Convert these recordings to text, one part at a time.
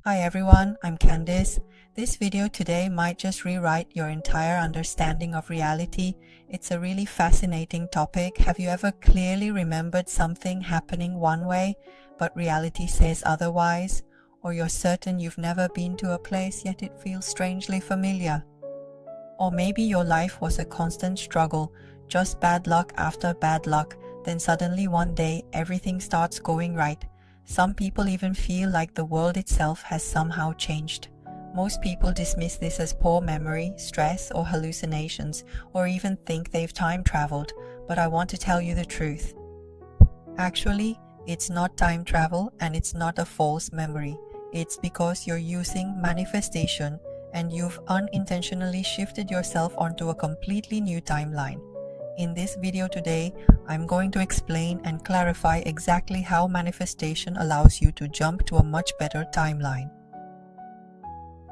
Hi everyone, I'm Candace. This video today might just rewrite your entire understanding of reality. It's a really fascinating topic. Have you ever clearly remembered something happening one way, but reality says otherwise? Or you're certain you've never been to a place, yet it feels strangely familiar? Or maybe your life was a constant struggle, just bad luck after bad luck, then suddenly one day everything starts going right. Some people even feel like the world itself has somehow changed. Most people dismiss this as poor memory, stress, or hallucinations, or even think they've time traveled, but I want to tell you the truth. Actually, it's not time travel and it's not a false memory. It's because you're using manifestation and you've unintentionally shifted yourself onto a completely new timeline. In this video today, I'm going to explain and clarify exactly how manifestation allows you to jump to a much better timeline.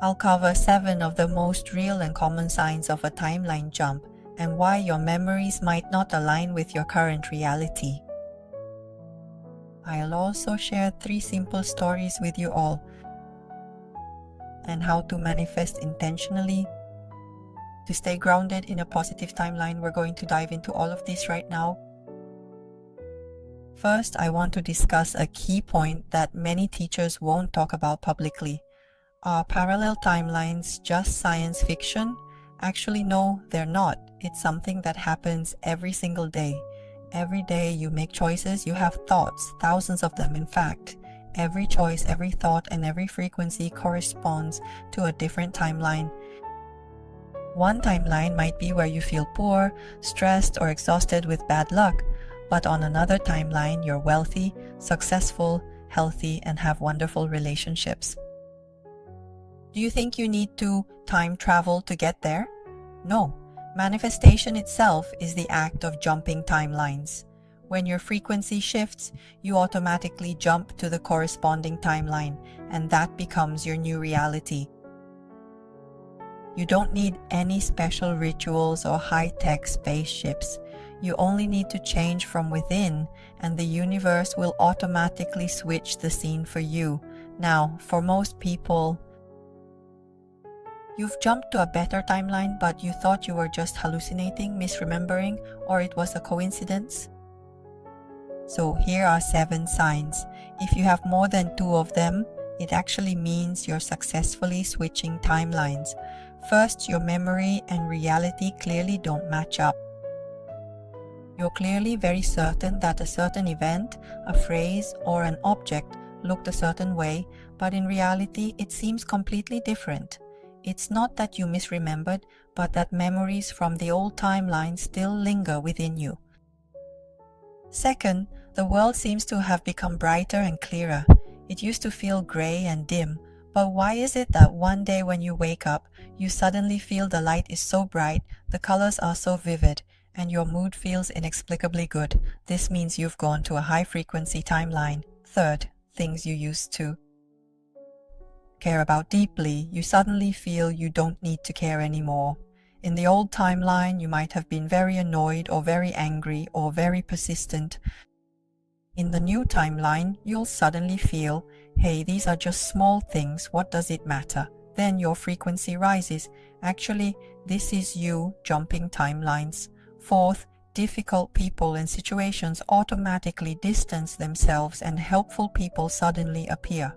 I'll cover 7 of the most real and common signs of a timeline jump and why your memories might not align with your current reality. I'll also share 3 simple stories with you all and how to manifest intentionally. To stay grounded in a positive timeline, we're going to dive into all of this right now. First, I want to discuss a key point that many teachers won't talk about publicly. Are parallel timelines just science fiction? Actually, no, they're not. It's something that happens every single day. Every day you make choices, you have thoughts, thousands of them in fact. Every choice, every thought, and every frequency corresponds to a different timeline. One timeline might be where you feel poor, stressed, or exhausted with bad luck, but on another timeline, you're wealthy, successful, healthy, and have wonderful relationships. Do you think you need to time travel to get there? No. Manifestation itself is the act of jumping timelines. When your frequency shifts, you automatically jump to the corresponding timeline, and that becomes your new reality. You don't need any special rituals or high-tech spaceships. You only need to change from within, and the universe will automatically switch the scene for you. Now, for most people, you've jumped to a better timeline, but you thought you were just hallucinating, misremembering, or it was a coincidence. So here are 7 signs. If you have more than 2 of them, it actually means you're successfully switching timelines. First, your memory and reality clearly don't match up. You're clearly very certain that a certain event, a phrase, or an object looked a certain way, but in reality, it seems completely different. It's not that you misremembered, but that memories from the old timeline still linger within you. Second, the world seems to have become brighter and clearer. It used to feel gray and dim, but why is it that one day when you wake up, you suddenly feel the light is so bright, the colors are so vivid, and your mood feels inexplicably good? This means you've gone to a high-frequency timeline. Third, things you used to care about deeply, you suddenly feel you don't need to care anymore. In the old timeline, you might have been very annoyed or very angry or very persistent. In the new timeline, you'll suddenly feel, hey, these are just small things, what does it matter? Then your frequency rises. Actually, this is you jumping timelines. Fourth, difficult people and situations automatically distance themselves and helpful people suddenly appear.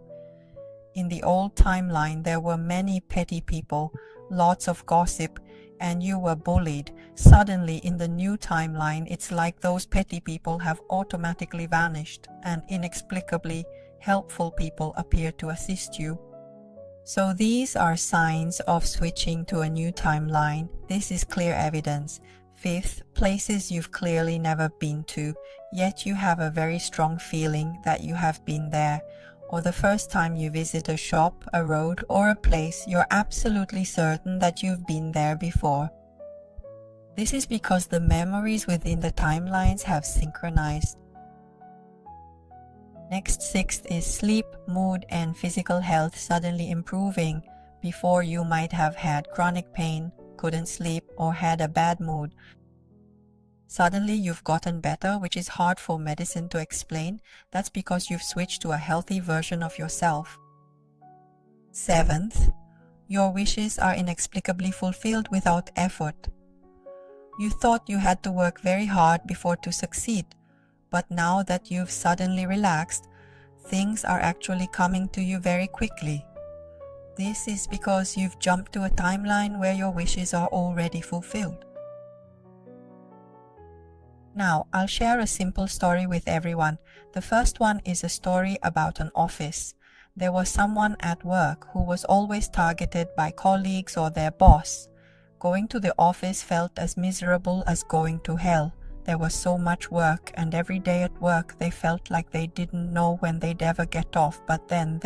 In the old timeline, there were many petty people, lots of gossip, and you were bullied. Suddenly, in the new timeline, it's like those petty people have automatically vanished, and inexplicably, helpful people appear to assist you. So these are signs of switching to a new timeline. This is clear evidence. Fifth, places you've clearly never been to, yet you have a very strong feeling that you have been there. Or the first time you visit a shop, a road, or a place, you're absolutely certain that you've been there before. This is because the memories within the timelines have synchronized. Next, sixth is sleep, mood, and physical health suddenly improving. Before, you might have had chronic pain, couldn't sleep, or had a bad mood. Suddenly you've gotten better, which is hard for medicine to explain. That's because you've switched to a healthy version of yourself. 7th, your wishes are inexplicably fulfilled without effort. You thought you had to work very hard before to succeed, but now that you've suddenly relaxed, things are actually coming to you very quickly. This is because you've jumped to a timeline where your wishes are already fulfilled. Now, I'll share a simple story with everyone. The first one is a story about an office. There was someone at work who was always targeted by colleagues or their boss. Going to the office felt as miserable as going to hell. There was so much work, and every day at work they felt like they didn't know when they'd ever get off, but then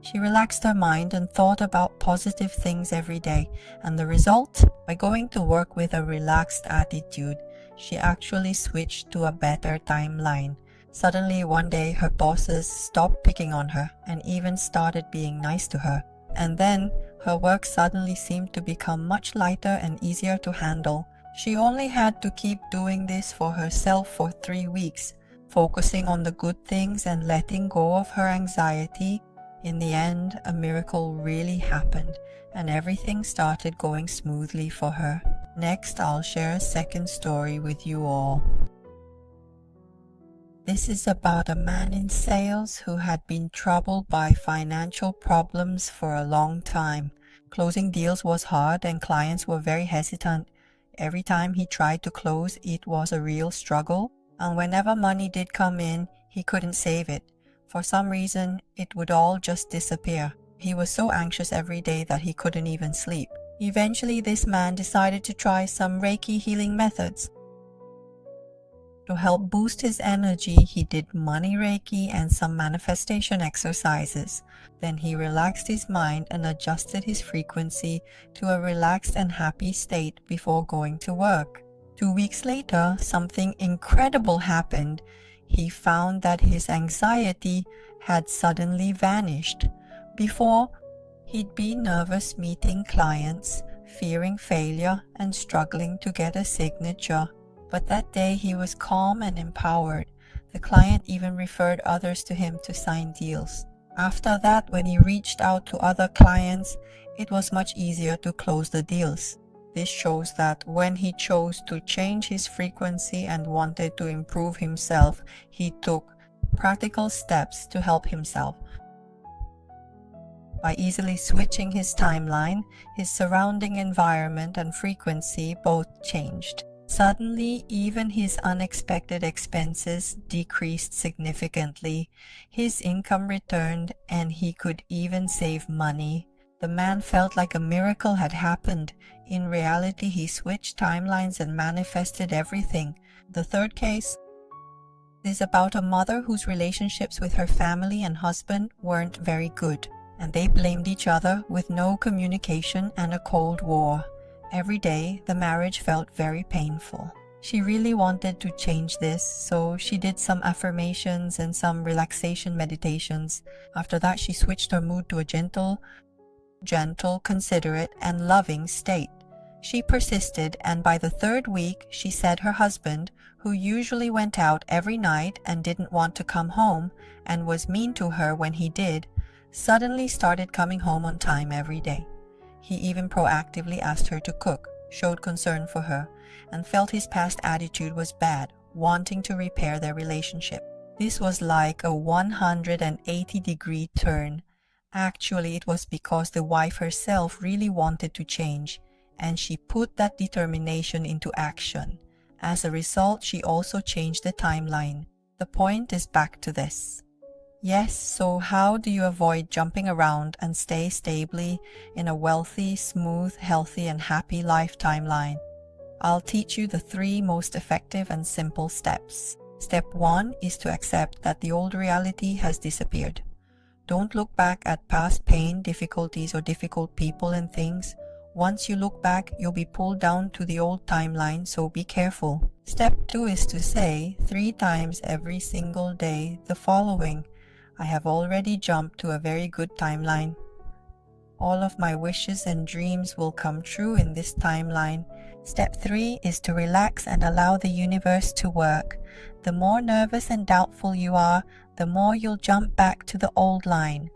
She relaxed her mind and thought about positive things every day, and the result? By going to work with a relaxed attitude, she actually switched to a better timeline. Suddenly one day her bosses stopped picking on her and even started being nice to her. And then her work suddenly seemed to become much lighter and easier to handle. She only had to keep doing this for herself for 3 weeks, focusing on the good things and letting go of her anxiety. In the end, a miracle really happened, and everything started going smoothly for her. Next, I'll share a second story with you all. This is about a man in sales who had been troubled by financial problems for a long time. Closing deals was hard and clients were very hesitant. Every time he tried to close, it was a real struggle, and whenever money did come in, he couldn't save it. For some reason, it would all just disappear. He was so anxious every day that he couldn't even sleep. Eventually, this man decided to try some Reiki healing methods. To help boost his energy, he did money Reiki and some manifestation exercises. Then he relaxed his mind and adjusted his frequency to a relaxed and happy state before going to work. 2 weeks later, something incredible happened. He found that his anxiety had suddenly vanished. Before, he'd be nervous meeting clients, fearing failure and struggling to get a signature. But that day he was calm and empowered. The client even referred others to him to sign deals. After that, when he reached out to other clients, it was much easier to close the deals. This shows that when he chose to change his frequency and wanted to improve himself, he took practical steps to help himself. By easily switching his timeline, his surrounding environment and frequency both changed. Suddenly, even his unexpected expenses decreased significantly. His income returned, and he could even save money. The man felt like a miracle had happened. In reality, he switched timelines and manifested everything. The third case is about a mother whose relationships with her family and husband weren't very good, and they blamed each other with no communication and a cold war. Every day, the marriage felt very painful. She really wanted to change this, so she did some affirmations and some relaxation meditations. After that, she switched her mood to a gentle, considerate, and loving state. She persisted, and by the 3rd week, she said her husband, who usually went out every night and didn't want to come home and was mean to her when he did, suddenly started coming home on time every day. He even proactively asked her to cook, showed concern for her, and felt his past attitude was bad, wanting to repair their relationship. This was like a 180-degree turn. Actually, it was because the wife herself really wanted to change, and she put that determination into action. As a result, she also changed the timeline. The point is back to this. Yes, so how do you avoid jumping around and stay stably in a wealthy, smooth, healthy, and happy life timeline? I'll teach you the 3 most effective and simple steps. Step 1 is to accept that the old reality has disappeared. Don't look back at past pain, difficulties, or difficult people and things. Once you look back, you'll be pulled down to the old timeline, so be careful. Step 2 is to say 3 times every single day the following: I have already jumped to a very good timeline. All of my wishes and dreams will come true in this timeline. Step 3 is to relax and allow the universe to work. The more nervous and doubtful you are, the more you'll jump back to the old line.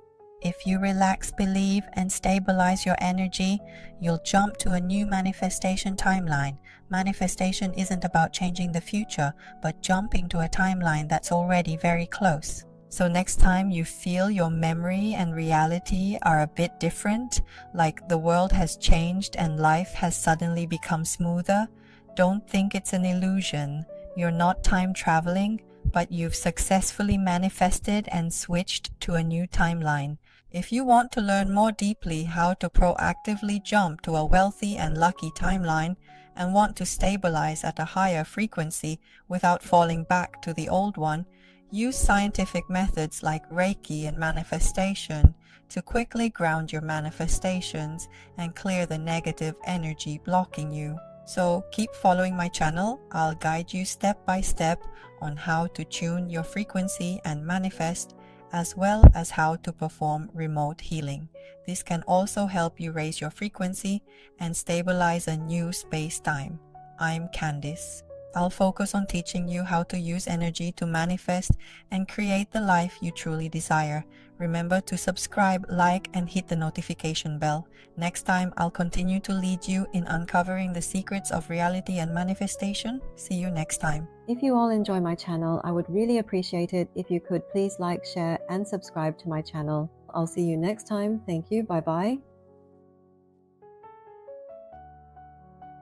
If you relax, believe, and stabilize your energy, you'll jump to a new manifestation timeline. Manifestation isn't about changing the future, but jumping to a timeline that's already very close. So next time you feel your memory and reality are a bit different, like the world has changed and life has suddenly become smoother, don't think it's an illusion. You're not time traveling, but you've successfully manifested and switched to a new timeline. If you want to learn more deeply how to proactively jump to a wealthy and lucky timeline and want to stabilize at a higher frequency without falling back to the old one, use scientific methods like Reiki and manifestation to quickly ground your manifestations and clear the negative energy blocking you. So keep following my channel. I'll guide you step by step on how to tune your frequency and manifest, as well as how to perform remote healing. This can also help you raise your frequency and stabilize a new space-time. I'm Candice. I'll focus on teaching you how to use energy to manifest and create the life you truly desire. Remember to subscribe, like, and hit the notification bell. Next time, I'll continue to lead you in uncovering the secrets of reality and manifestation. See you next time. If you all enjoy my channel, I would really appreciate it if you could please like, share, and subscribe to my channel. I'll see you next time. Thank you. Bye-bye.